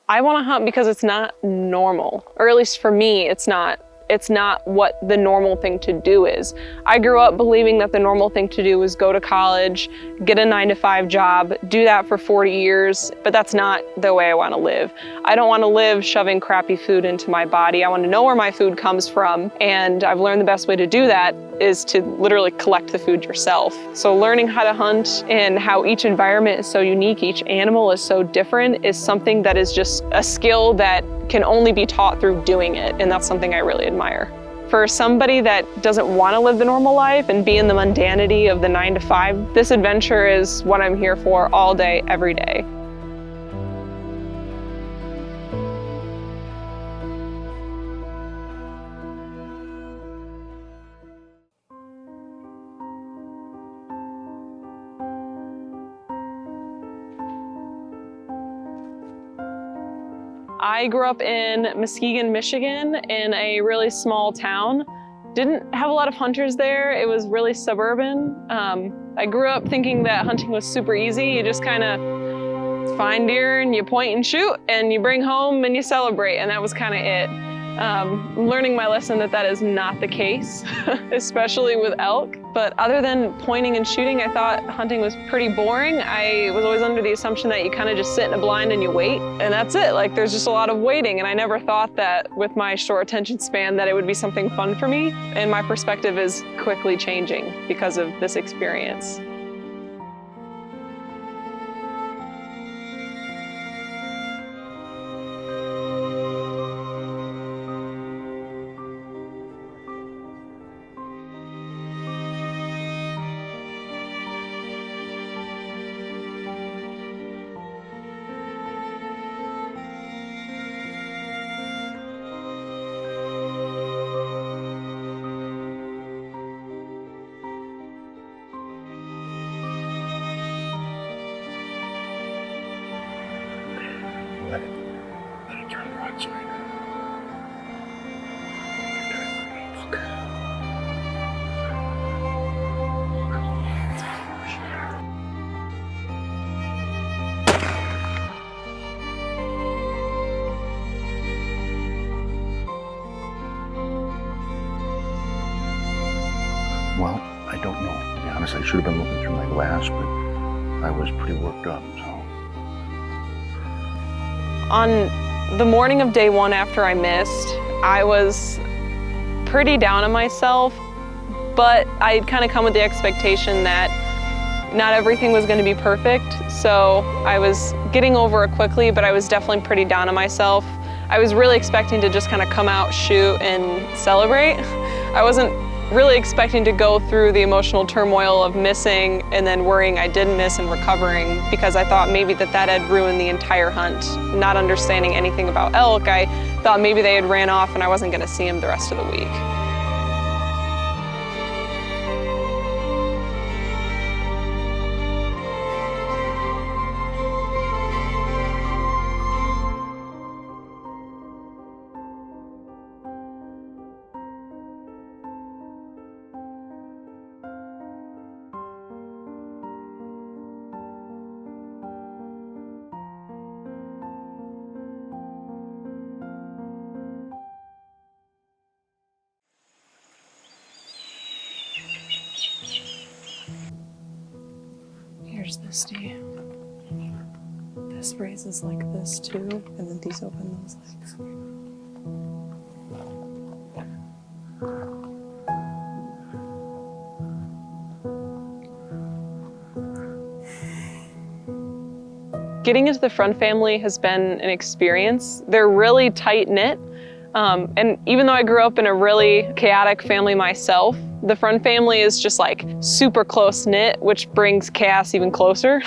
I want to hunt because it's not normal, or at least for me, it's not. It's not what the normal thing to do is. I grew up believing that the normal thing to do was go to college, get a 9-to-5 job, do that for 40 years, but that's not the way I want to live. I don't want to live shoving crappy food into my body. I want to know where my food comes from, and I've learned the best way to do that is to literally collect the food yourself. So learning how to hunt and how each environment is so unique, each animal is so different, is something that is just a skill that can only be taught through doing it, and that's something I really admire. For somebody that doesn't want to live the normal life and be in the mundanity of the 9-to-5, this adventure is what I'm here for all day, every day. I grew up in Muskegon, Michigan, in a really small town. Didn't have a lot of hunters there. It was really suburban. I grew up thinking that hunting was super easy. You just kind of find deer and you point and shoot and you bring home and you celebrate, and that was kind of it. Learning my lesson that that is not the case, especially with elk. But other than pointing and shooting, I thought hunting was pretty boring. I was always under the assumption that you kind of just sit in a blind and you wait, and that's it. Like, there's just a lot of waiting, and I never thought that with my short attention span that it would be something fun for me. And my perspective is quickly changing because of this experience. Let it turn broadside. Look. Well, I don't know. To be honest, I should have been looking through my glass, but I was pretty worked up, so. On the morning of day one after I missed, I was pretty down on myself, but I'd kind of come with the expectation that not everything was going to be perfect. So I was getting over it quickly, but I was definitely pretty down on myself. I was really expecting to just kind of come out, shoot, and celebrate. I wasn't really expecting to go through the emotional turmoil of missing and then worrying I didn't miss and recovering, because I thought maybe that had ruined the entire hunt. Not understanding anything about elk, I thought maybe they had ran off and I wasn't going to see them the rest of the week. Here's this D. This raises like this too, and then these open those legs. Getting into the Freund family has been an experience. They're really tight-knit, and even though I grew up in a really chaotic family myself, the Freund family is just like super close-knit, which brings chaos even closer.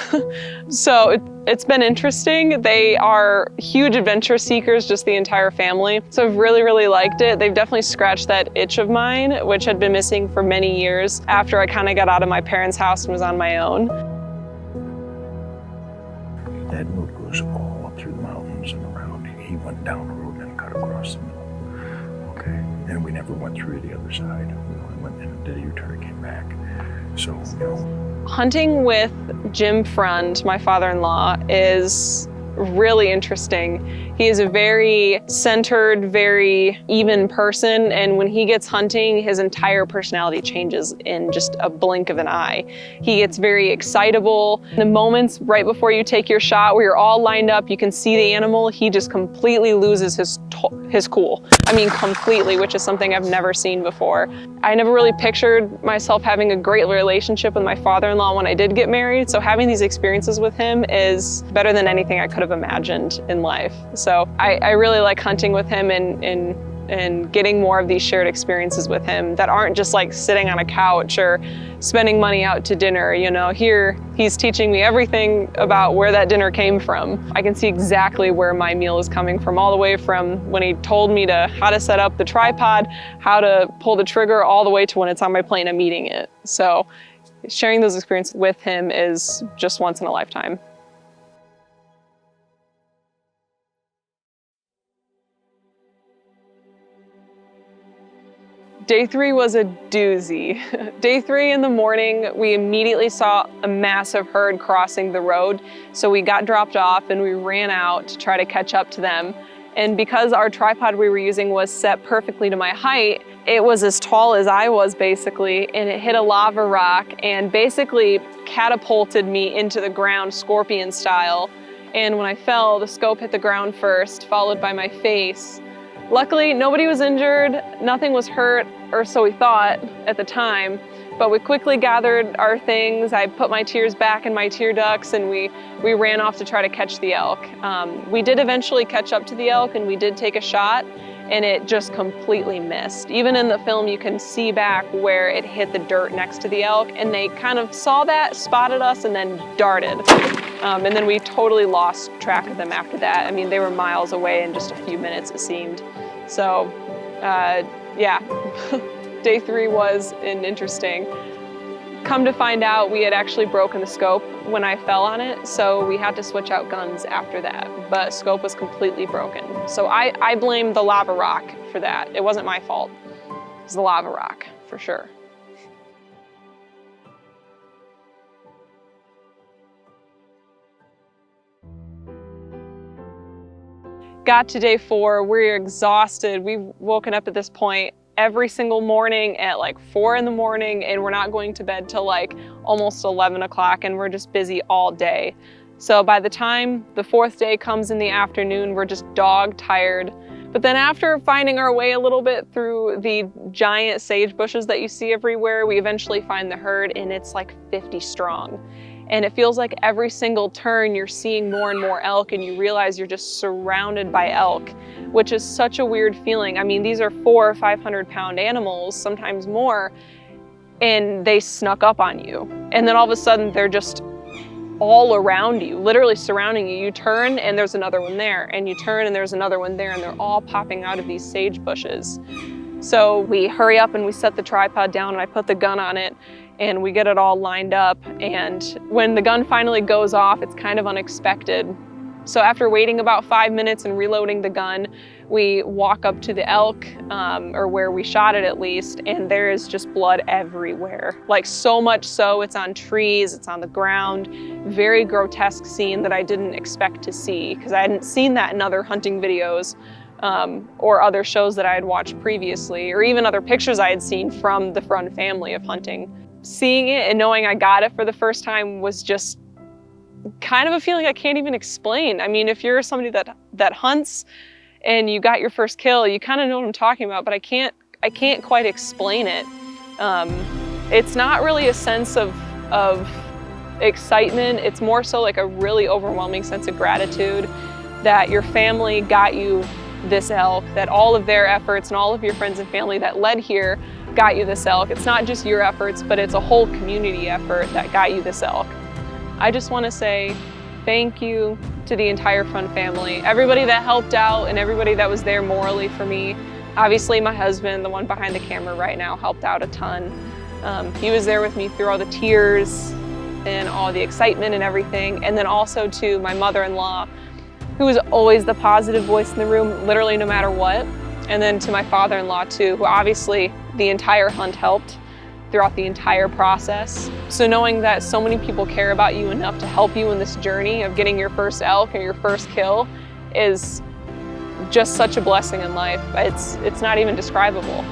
So it's been interesting. They are huge adventure seekers, just the entire family. So I've really, really liked it. They've definitely scratched that itch of mine, which had been missing for many years after I kind of got out of my parents' house and was on my own. That road goes all up through the mountains and around. He went down the road and cut across the middle. Okay, and we never went through the other side. We only went and did a U-turn and came back. So, you know. Hunting with Jim Freund, my father-in-law, is really interesting. He is a very centered, very even person, and when he gets hunting, his entire personality changes in just a blink of an eye. He gets very excitable. The moments right before you take your shot where you're all lined up, you can see the animal, he just completely loses his cool. I mean, completely, which is something I've never seen before. I never really pictured myself having a great relationship with my father-in-law when I did get married, so having these experiences with him is better than anything I could have imagined in life. So I really like hunting with him and getting more of these shared experiences with him that aren't just like sitting on a couch or spending money out to dinner. You know, here he's teaching me everything about where that dinner came from. I can see exactly where my meal is coming from, all the way from when he told me how to set up the tripod, how to pull the trigger, all the way to when it's on my plate and I'm eating it. So sharing those experiences with him is just once in a lifetime. Day 3 was a doozy. Day 3 in the morning, we immediately saw a massive herd crossing the road. So we got dropped off and we ran out to try to catch up to them. And because our tripod we were using was set perfectly to my height, it was as tall as I was basically, and it hit a lava rock and basically catapulted me into the ground scorpion style. And when I fell, the scope hit the ground first, followed by my face. Luckily, nobody was injured, nothing was hurt, or so we thought at the time, but we quickly gathered our things. I put my tears back in my tear ducts and we ran off to try to catch the elk. We did eventually catch up to the elk and we did take a shot, and it just completely missed. Even in the film, you can see back where it hit the dirt next to the elk, and they kind of saw that, spotted us, and then darted. And then we totally lost track of them after that. I mean, they were miles away in just a few minutes, it seemed. So, yeah, Day 3 was interesting. Come to find out, we had actually broken the scope when I fell on it, so we had to switch out guns after that, but scope was completely broken. So I blame the lava rock for that. It wasn't my fault. It was the lava rock, for sure. Got to Day 4, we're exhausted. We've woken up at this point every single morning at like 4 in the morning, and we're not going to bed till like almost 11 o'clock, and we're just busy all day. So by the time the 4th day comes in the afternoon, we're just dog tired. But then after finding our way a little bit through the giant sage bushes that you see everywhere, we eventually find the herd, and it's like 50 strong. And it feels like every single turn you're seeing more and more elk, and you realize you're just surrounded by elk, which is such a weird feeling. I mean, these are 400 or 500 pound animals, sometimes more, and they snuck up on you. And then all of a sudden they're just all around you, literally surrounding you. You turn and there's another one there, and you turn and there's another one there, and they're all popping out of these sage bushes. So we hurry up and we set the tripod down, and I put the gun on it, and we get it all lined up. And when the gun finally goes off, it's kind of unexpected. So after waiting about 5 minutes and reloading the gun, we walk up to the elk, or where we shot it at least, and there is just blood everywhere. Like so much so, it's on trees, it's on the ground. Very grotesque scene that I didn't expect to see, because I hadn't seen that in other hunting videos or other shows that I had watched previously, or even other pictures I had seen from the Freund family of hunting. Seeing it and knowing I got it for the first time was just kind of a feeling I can't even explain. I mean, if you're somebody that hunts and you got your first kill, you kind of know what I'm talking about, but I can't quite explain it. It's not really a sense of excitement. It's more so like a really overwhelming sense of gratitude that your family got you this elk, that all of their efforts and all of your friends and family that led here got you this elk. It's not just your efforts, but it's a whole community effort that got you this elk. I just want to say thank you to the entire Freund family, everybody that helped out and everybody that was there morally for me. Obviously my husband, the one behind the camera right now, helped out a ton. He was there with me through all the tears and all the excitement and everything. And then also to my mother-in-law, who was always the positive voice in the room, literally no matter what. And then to my father-in-law too, who obviously the entire hunt helped, throughout the entire process. So knowing that so many people care about you enough to help you in this journey of getting your first elk and your first kill is just such a blessing in life. It's not even describable.